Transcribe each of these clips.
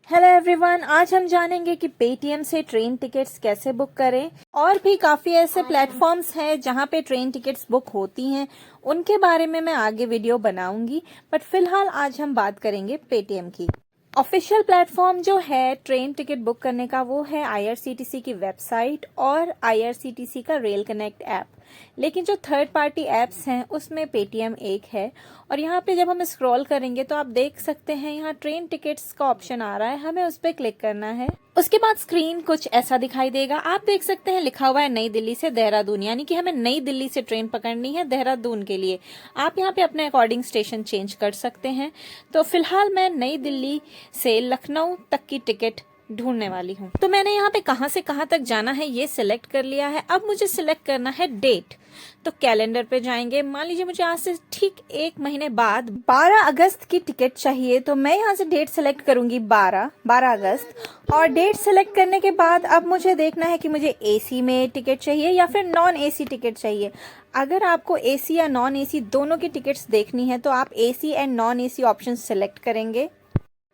Hello everyone, आज हम जानेंगे कि पेटीएम से ट्रेन टिकट्स कैसे बुक करें और भी काफ़ी ऐसे प्लेटफॉर्म्स हैं जहां पे ट्रेन टिकट्स बुक होती हैं। उनके बारे में मैं आगे वीडियो बनाऊंगी, बट फिलहाल आज हम बात करेंगे पेटीएम की। ऑफिशियल प्लेटफॉर्म जो है ट्रेन टिकट बुक करने का वो है आईआरसीटीसी की वेबसाइट और आईआरसीटीसी का रेल कनेक्ट ऐप। लेकिन जो थर्ड पार्टी एप्स हैं उसमें पेटीएम एक है। और यहाँ पे जब हम स्क्रॉल करेंगे तो आप देख सकते हैं यहाँ ट्रेन टिकट्स का ऑप्शन आ रहा है, हमें उस पर क्लिक करना है। उसके बाद स्क्रीन कुछ ऐसा दिखाई देगा। आप देख सकते हैं लिखा हुआ है नई दिल्ली से देहरादून, यानी कि हमें नई दिल्ली से ट्रेन पकड़नी है देहरादून के लिए। आप यहाँ पे अपने अकॉर्डिंग स्टेशन चेंज कर सकते हैं। तो फिलहाल मैं नई दिल्ली से लखनऊ तक की टिकट ढूंढने वाली हूँ। तो मैंने यहाँ पे कहाँ से कहाँ तक जाना है ये सिलेक्ट कर लिया है। अब मुझे सिलेक्ट करना है डेट। तो कैलेंडर पे जाएंगे। मान लीजिए मुझे आज से ठीक 1 महीने बाद 12 अगस्त की टिकट चाहिए, तो मैं यहाँ से डेट सेलेक्ट करूंगी 12 अगस्त। और डेट सेलेक्ट करने के बाद अब मुझे देखना है कि मुझे एसी में टिकट चाहिए या फिर नॉन एसी टिकट चाहिए। अगर आपको एसी या नॉन एसी दोनों की टिकट्स देखनी है तो आप AC and non AC option select करेंगे।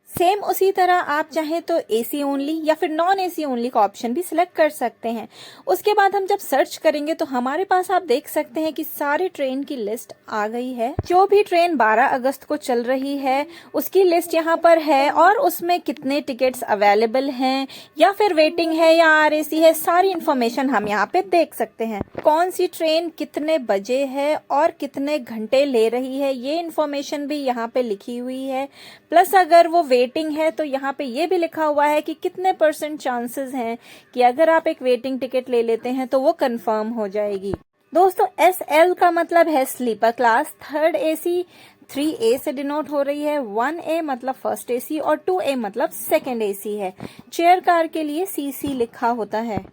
सेम उसी तरह आप चाहें तो एसी ओनली या फिर नॉन एसी ओनली का ऑप्शन भी सिलेक्ट कर सकते हैं। उसके बाद हम जब सर्च करेंगे तो हमारे पास आप देख सकते हैं कि सारी ट्रेन की लिस्ट आ गई है। जो भी ट्रेन 12 अगस्त को चल रही है उसकी लिस्ट यहाँ पर है और उसमें कितने टिकट्स अवेलेबल हैं या फिर वेटिंग है या आरएसी है, सारी इन्फॉर्मेशन हम यहाँ पे देख सकते हैं। कौन सी ट्रेन कितने बजे है और कितने घंटे ले रही है ये इन्फॉर्मेशन भी यहाँ पे लिखी हुई है। प्लस अगर वो वेटिंग है तो यहाँ पे ये भी लिखा हुआ है कि कितने % चांसेस हैं कि अगर आप एक वेटिंग टिकट ले लेते हैं तो वो कंफर्म हो जाएगी। दोस्तों SL का मतलब है sleeper class, third AC 3A से डिनोट हो रही है, 1A मतलब फर्स्ट एसी और 2A मतलब सेकंड एसी है। चेयर कार के लिए CC लिखा होता है।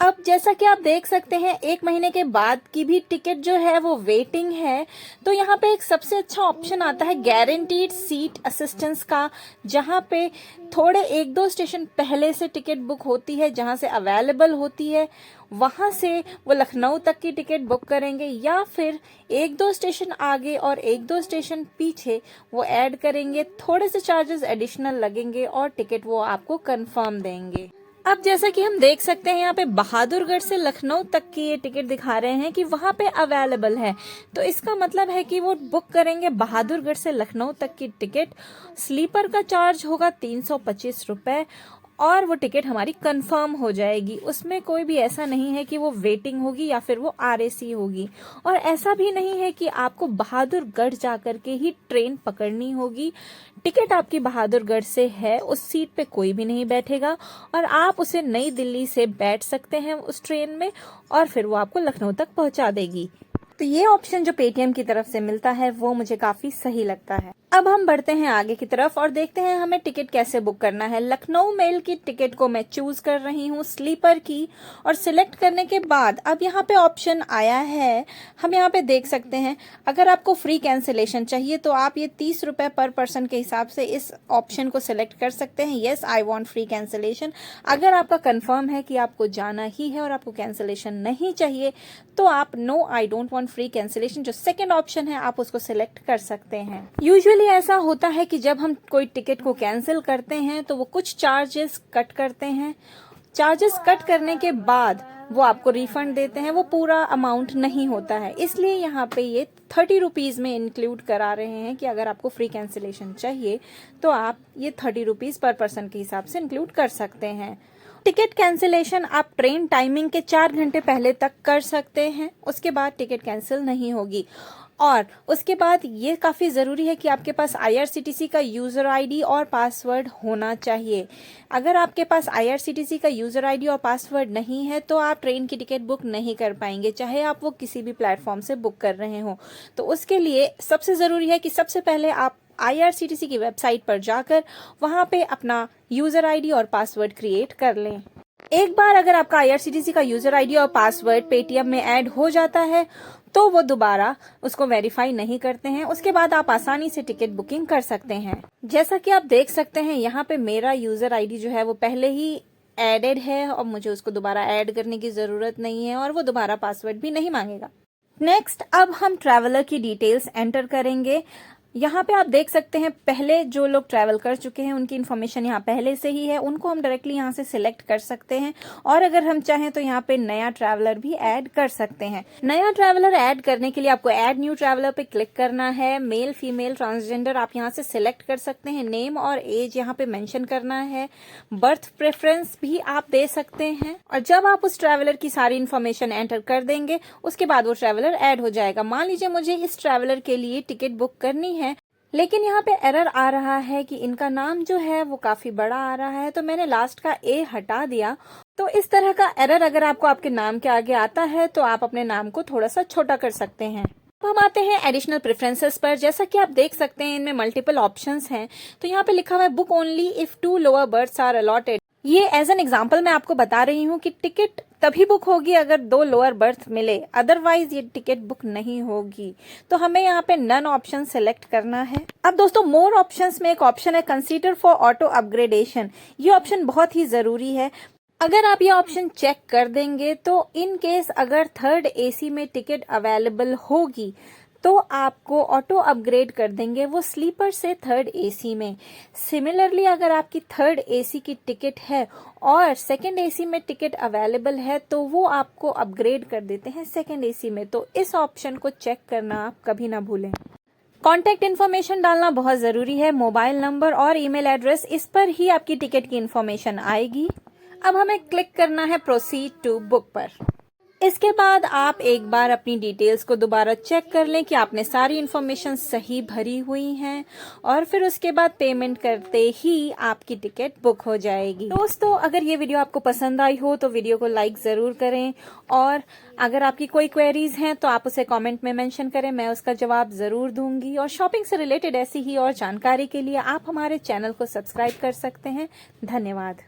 अब जैसा कि आप देख सकते हैं 1 महीने के बाद की भी टिकट जो है वो वेटिंग है। तो यहाँ पे एक सबसे अच्छा ऑप्शन आता है गारंटीड सीट असिस्टेंस का, जहाँ पे थोड़े 1-2 स्टेशन पहले से टिकट बुक होती है, जहाँ से अवेलेबल होती है वहां से वो लखनऊ तक की टिकट बुक करेंगे या फिर 1-2 स्टेशन आगे और 1-2 स्टेशन पीछे वो ऐड करेंगे। थोड़े से चार्जेस एडिशनल लगेंगे और टिकट वो आपको कंफर्म देंगे। अब जैसा कि हम देख सकते हैं यहाँ पे बहादुरगढ़ से लखनऊ तक की ये टिकट दिखा रहे हैं कि वहां पे अवेलेबल है। तो इसका मतलब है कि वो बुक करेंगे बहादुरगढ़ से लखनऊ तक की टिकट। स्लीपर का चार्ज होगा 325 रुपए और वो टिकट हमारी कंफर्म हो जाएगी। उसमें कोई भी ऐसा नहीं है कि वो वेटिंग होगी या फिर वो आरएसी होगी। और ऐसा भी नहीं है कि आपको बहादुरगढ़ जाकर के ही ट्रेन पकड़नी होगी। टिकट आपकी बहादुरगढ़ से है, उस सीट पे कोई भी नहीं बैठेगा और आप उसे नई दिल्ली से बैठ सकते हैं उस ट्रेन में और फिर वो आपको लखनऊ तक पहुंचा देगी। तो ये ऑप्शन जो पेटीएम की तरफ से मिलता है वो मुझे काफी सही लगता है। अब हम बढ़ते हैं आगे की तरफ और देखते हैं हमें टिकट कैसे बुक करना है। लखनऊ मेल की टिकट को मैं चूज कर रही हूँ स्लीपर की, और सिलेक्ट करने के बाद अब यहाँ पे ऑप्शन आया है। हम यहाँ पे देख सकते हैं अगर आपको फ्री कैंसिलेशन चाहिए तो आप ये 30 रुपए पर पर्सन के हिसाब से इस ऑप्शन को सिलेक्ट कर सकते हैं, yes I want free cancellation. अगर आपका कंफर्म है कि आपको जाना ही है और आपको कैंसिलेशन नहीं चाहिए तो आप no I don't want free cancellation जो सेकंड ऑप्शन है आप उसको सिलेक्ट कर सकते हैं। यूजुअली ऐसा होता है कि जब हम कोई टिकट को कैंसिल करते हैं तो वो कुछ चार्जेस कट करते हैं। चार्जेस कट करने के बाद वो आपको रिफंड देते हैं, वो पूरा अमाउंट नहीं होता है। इसलिए यहाँ पे ये 30 रुपीज में इंक्लूड करा रहे हैं कि अगर आपको फ्री कैंसिलेशन चाहिए तो आप ये 30 रुपीज पर पर्सन के हिसाब से इंक्लूड कर सकते हैं। टिकट कैंसिलेशन आप ट्रेन टाइमिंग के 4 घंटे पहले तक कर सकते हैं, उसके बाद टिकट कैंसिल नहीं होगी। और उसके बाद ये काफ़ी ज़रूरी है कि आपके पास आईआरसीटीसी का यूज़र आईडी और पासवर्ड होना चाहिए। अगर आपके पास आईआरसीटीसी का यूज़र आईडी और पासवर्ड नहीं है तो आप ट्रेन की टिकट बुक नहीं कर पाएंगे, चाहे आप वो किसी भी प्लेटफॉर्म से बुक कर रहे हो। तो उसके लिए सबसे ज़रूरी है कि सबसे पहले आप आईआरसीटीसी की वेबसाइट पर जाकर वहां पे अपना यूज़र आईडी और पासवर्ड क्रिएट कर लें। एक बार अगर आपका आईआरसीटीसी का यूज़र आईडी और पासवर्ड पेटीएम में ऐड हो जाता है तो वो दोबारा उसको वेरीफाई नहीं करते हैं। उसके बाद आप आसानी से टिकट बुकिंग कर सकते हैं। जैसा कि आप देख सकते हैं यहाँ पे मेरा यूज़र आईडी जो है वो पहले ही एडेड है और मुझे उसको दोबारा ऐड करने की ज़रूरत नहीं है और वो दोबारा पासवर्ड भी नहीं मांगेगा। नेक्स्ट अब हम ट्रैवलर की डिटेल्स एंटर करेंगे। यहाँ पे आप देख सकते हैं पहले जो लोग ट्रैवल कर चुके हैं उनकी इन्फॉर्मेशन यहाँ पहले से ही है, उनको हम डायरेक्टली यहाँ से सिलेक्ट कर सकते हैं। और अगर हम चाहें तो यहाँ पे नया ट्रैवलर भी ऐड कर सकते हैं। नया ट्रैवलर ऐड करने के लिए आपको ऐड न्यू ट्रैवलर पे क्लिक करना है। मेल फीमेल ट्रांसजेंडर आप यहाँ से सिलेक्ट कर सकते हैं। नेम और एज यहाँ पे मेंशन करना है। बर्थ प्रेफरेंस भी आप दे सकते हैं। और जब आप उस ट्रैवलर की सारी इन्फॉर्मेशन एंटर कर देंगे उसके बाद वो ट्रैवलर ऐड हो जाएगा। मान लीजिए मुझे इस ट्रैवलर के लिए टिकट बुक करनी है, लेकिन यहाँ पे एरर आ रहा है कि इनका नाम जो है वो काफी बड़ा आ रहा है, तो मैंने लास्ट का ए हटा दिया। तो इस तरह का एरर अगर आपको आपके नाम के आगे आता है तो आप अपने नाम को थोड़ा सा छोटा कर सकते हैं। अब हम आते हैं एडिशनल प्रेफरेंसेस पर। जैसा कि आप देख सकते हैं इनमें मल्टीपल ऑप्शंस हैं। तो यहाँ पे लिखा हुआ है book only if 2 lower berths are allotted. ये एज एन एग्जाम्पल मैं आपको बता रही हूँ कि टिकट तभी बुक होगी अगर 2 लोअर बर्थ मिले, अदरवाइज ये टिकट बुक नहीं होगी। तो हमें यहाँ पे नन ऑप्शन सेलेक्ट करना है। अब दोस्तों मोर ऑप्शंस में एक ऑप्शन है कंसीडर फॉर ऑटो अपग्रेडेशन। ये ऑप्शन बहुत ही जरूरी है। अगर आप ये ऑप्शन चेक कर देंगे तो इन केस अगर थर्ड एसी में टिकट अवेलेबल होगी तो आपको ऑटो अपग्रेड कर देंगे वो स्लीपर से थर्ड एसी में। सिमिलरली अगर आपकी थर्ड एसी की टिकट है और सेकंड एसी में टिकट अवेलेबल है तो वो आपको अपग्रेड कर देते हैं सेकंड एसी में। तो इस ऑप्शन को चेक करना आप कभी ना भूलें। कॉन्टैक्ट इन्फॉर्मेशन डालना बहुत जरूरी है। मोबाइल नंबर और ईमेल एड्रेस, इस पर ही आपकी टिकट की इन्फॉर्मेशन आएगी। अब हमें क्लिक करना है प्रोसीड टू बुक पर। इसके बाद आप एक बार अपनी डिटेल्स को दोबारा चेक कर लें कि आपने सारी इन्फॉर्मेशन सही भरी हुई हैं और फिर उसके बाद पेमेंट करते ही आपकी टिकट बुक हो जाएगी। दोस्तों अगर ये वीडियो आपको पसंद आई हो तो वीडियो को लाइक जरूर करें और अगर आपकी कोई क्वेरीज हैं तो आप उसे कमेंट में मेंशन करें, मैं उसका जवाब जरूर दूंगी। और शॉपिंग से रिलेटेड ऐसी ही और जानकारी के लिए आप हमारे चैनल को सब्सक्राइब कर सकते हैं। धन्यवाद।